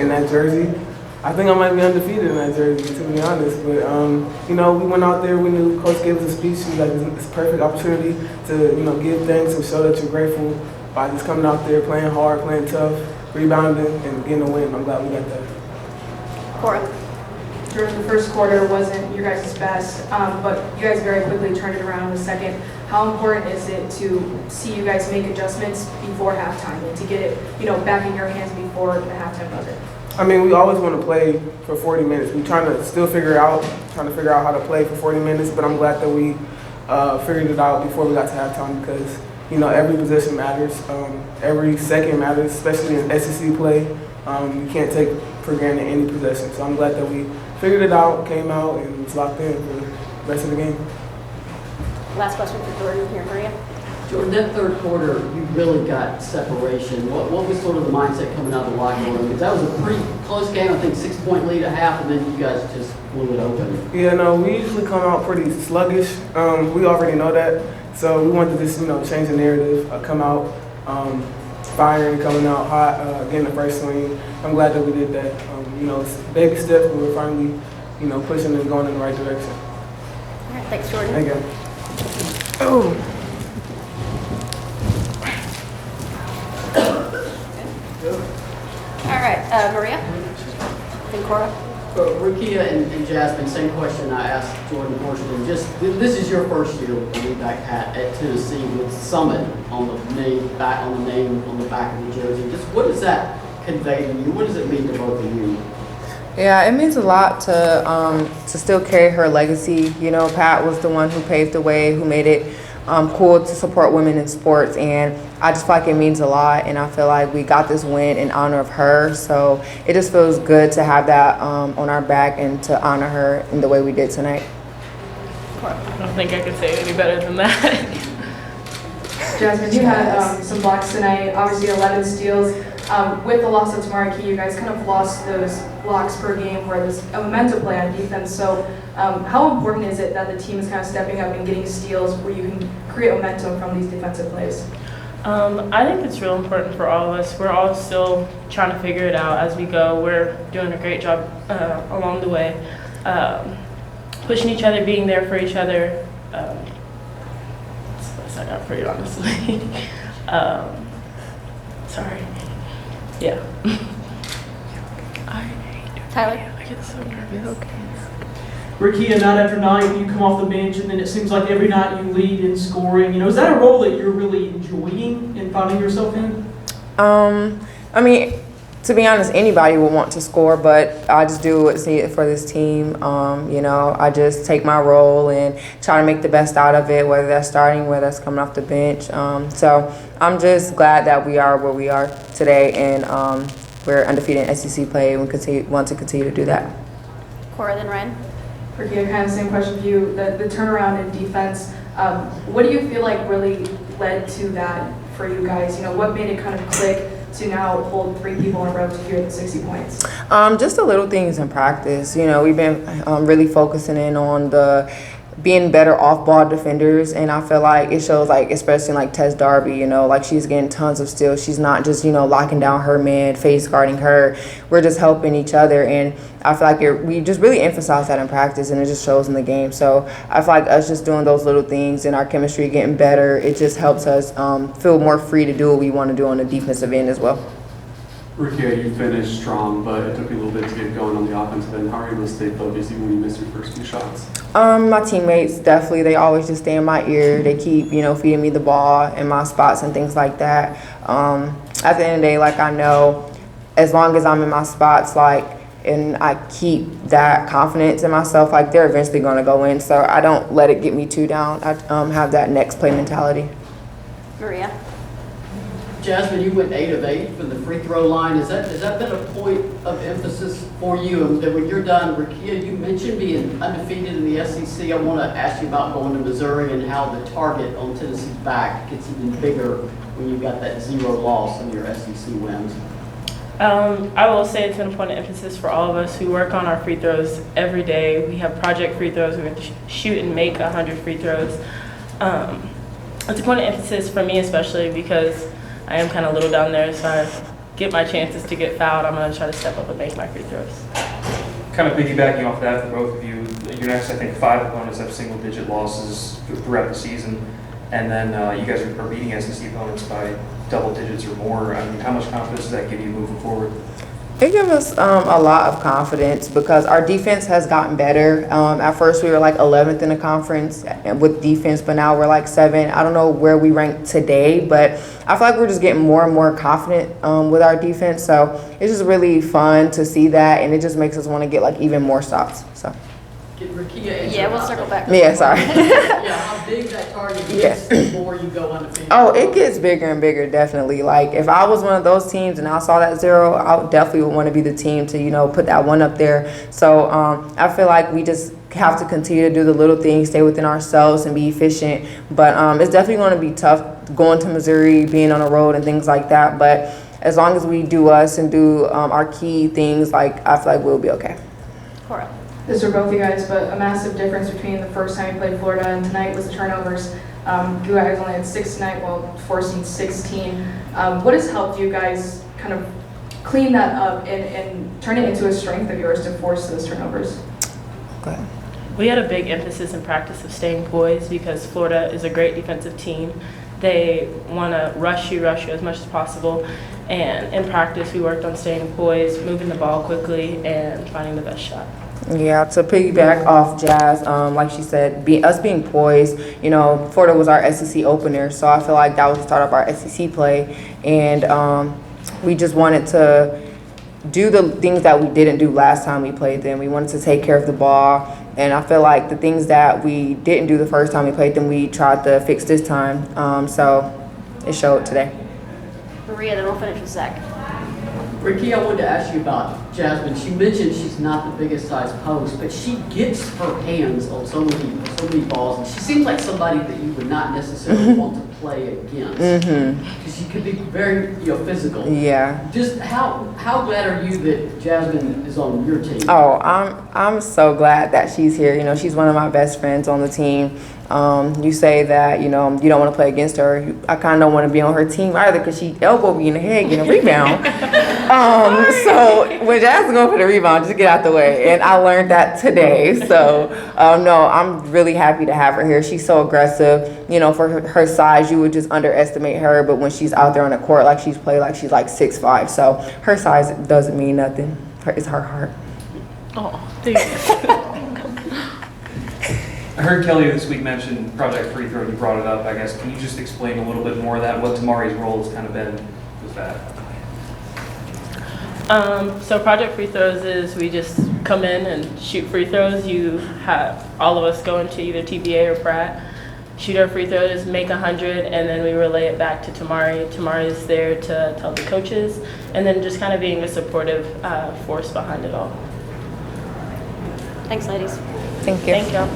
in that jersey. I think I might be undefeated in that jersey, to be honest. But, you know, we went out there, we knew Coach gave us a speech. She was like, it's a perfect opportunity to, you know, give thanks and show that you're grateful by just coming out there, playing hard, playing tough, rebounding, and getting a win. I'm glad we got that. Cora. During the first quarter wasn't your guys' best, but you guys very quickly turned it around in the second. How important is it to see you guys make adjustments before halftime and to get it, you know, back in your hands before the halftime buzzer? I mean, we always want to play for 40 minutes. We're trying to still figure out how to play for 40 minutes, but I'm glad that we figured it out before we got to halftime because, you know, every possession matters. Every second matters, especially in SEC play. You can't take for granted any possession. So I'm glad that we figured it out, came out, and was locked in for the rest of the game. Last question for Jordan here, Maria. Jordan, that third quarter, you really got separation. What was sort of the mindset coming out of the locker room? Because that was a pretty close game, I think 6-point lead at half, and then you guys just blew it open. Yeah, no, we usually come out pretty sluggish. We already know that. So we wanted to just, you know, change the narrative, come out firing, coming out hot, getting the first swing. I'm glad that we did that. You know, it's baby steps, but we're finally, you know, pushing and going in the right direction. All right, thanks, Jordan. Thank you. Oh. All right, Maria and Cora. Rickea and Jasmine, same question I asked Jordan Horston. Just this is your first year with the new back hat at Tennessee with Summit on the name on the back of the jersey. Just what does that convey to you? What does it mean to both of you? Yeah, it means a lot to still carry her legacy. You know, Pat was the one who paved the way, who made it cool to support women in sports, and I just feel like it means a lot, and I feel like we got this win in honor of her, so it just feels good to have that on our back and to honor her in the way we did tonight. I don't think I could say any better than that. Jasmine, you had some blocks tonight, obviously 11 steals. With the loss of Tamara Key, you guys kind of lost those blocks per game where there's a momentum play on defense. So how important is it that the team is kind of stepping up and getting steals where you can create momentum from these defensive plays? I think it's real important for all of us. We're all still trying to figure it out as we go. We're doing a great job along the way, pushing each other, being there for each other. That's the best I got for you, honestly. Sorry. Yeah. Tyler. I get so nervous. Okay. Rickea, night after night, you come off the bench, and then it seems like every night you lead in scoring. You know, is that a role that you're really enjoying and finding yourself in? I mean, to be honest, anybody would want to score, but I just do what's needed for this team. You know, I just take my role and try to make the best out of it, whether that's starting, whether that's coming off the bench. So I'm just glad that we are where we are today, and we're undefeated in SEC play, and we want to continue to do that. Cora, then Ryan. Rickea, kind of the same question for you. The turnaround in defense, what do you feel like really led to that for you guys? You know, what made it kind of click to now hold 3 people in a row to hear the 60 points? Just the little things in practice. You know, we've been really focusing in on being better off-ball defenders, and I feel like it shows, like, especially like Tess Darby, you know, like she's getting tons of steals. She's not just, you know, locking down her man, face guarding her. We're just helping each other, and I feel like we just really emphasize that in practice, and it just shows in the game. So I feel like us just doing those little things and our chemistry getting better, it just helps us feel more free to do what we want to do on the defensive end as well. Rickea, you finished strong, but it took you a little bit to get going on the offensive end. How are you able to stay focused even when you miss your first few shots? My teammates, definitely, they always just stay in my ear. They keep, you know, feeding me the ball in my spots and things like that. At the end of the day, like, I know as long as I'm in my spots, like, and I keep that confidence in myself, like, they're eventually going to go in. So I don't let it get me too down. I have that next play mentality. Maria. Jasmine, you went 8 of 8 from the free throw line. Has that been a point of emphasis for you? And when you're done, Rickea, you mentioned being undefeated in the SEC. I want to ask you about going to Missouri and how the target on Tennessee's back gets even bigger when you've got that 0 loss in your SEC wins. I will say it's an important emphasis for all of us who work on our free throws every day. We have project free throws. We have to shoot and make 100 free throws. It's an important emphasis for me, especially because I am kind of little down there, so I get my chances to get fouled, I'm going to try to step up and make my free throws. Kind of piggybacking off that for both of you, your next, I think, 5 opponents have single-digit losses throughout the season, and then you guys are beating SEC opponents by double digits or more. I mean, how much confidence does that give you moving forward? It gives us a lot of confidence because our defense has gotten better. At first, we were like 11th in the conference with defense, but now we're like 7. I don't know where we rank today, but I feel like we're just getting more and more confident with our defense. So it's just really fun to see that, and it just makes us want to get like even more stops. So. Get Rickea answer Yeah, we'll about circle that. back. Yeah, sorry. Yeah, how big that target gets the more you go undefeated. Oh, it gets bigger and bigger, definitely. Like, if I was one of those teams and I saw that 0, I would definitely want to be the team to, put that 1 up there. So I feel like we just have to continue to do the little things, stay within ourselves, and be efficient. But it's definitely going to be tough going to Missouri, being on the road, and things like that. But as long as we do us and do our key things, like, I feel like we'll be okay. Cora. This is for both of you guys, but a massive difference between the first time you played Florida and tonight was the turnovers. You guys only had 6 tonight while forcing 16. What has helped you guys kind of clean that up and turn it into a strength of yours to force those turnovers? Go ahead. We had a big emphasis in practice of staying poised because Florida is a great defensive team. They want to rush you as much as possible. And in practice, we worked on staying poised, moving the ball quickly, and finding the best shot. Yeah, to piggyback off Jazz, like she said, us being poised, Florida was our SEC opener, so I feel like that was the start of our SEC play, and we just wanted to do the things that we didn't do last time we played them. We wanted to take care of the ball, and I feel like the things that we didn't do the first time we played them, we tried to fix this time, so it showed today. Maria, then we'll finish with Zach. Rickea, I wanted to ask you about Jasmine. She mentioned she's not the biggest size post, but she gets her hands on so many balls, and she seems like somebody that you would not necessarily want to play against. Because she could be very, physical. Yeah. Just how glad are you that Jasmine is on your team? Oh, I'm so glad that she's here. She's one of my best friends on the team. You say that, you don't want to play against her. I kind of don't want to be on her team either because she elbowed me in the head getting a rebound. So when Jasmine's going for the rebound, just get out the way. And I learned that today. So, no, I'm really happy to have her here. She's so aggressive. For her size, you would just underestimate her. But when she's out there on the court, like she's played, like she's like 6'5". So her size doesn't mean nothing. It's her heart. Oh, thanks. I heard Kelly this week mention Project Free Throw. You brought it up, I guess. Can you just explain a little bit more of that? What Tamari's role has kind of been with that? So Project Free Throws is we just come in and shoot free throws. You have all of us go into either TBA or Pratt, shoot our free throws, make 100, and then we relay it back to Tamari. Tamari is there to tell the coaches, and then just kind of being a supportive force behind it all. Thanks, ladies. Thank you. Thank y'all.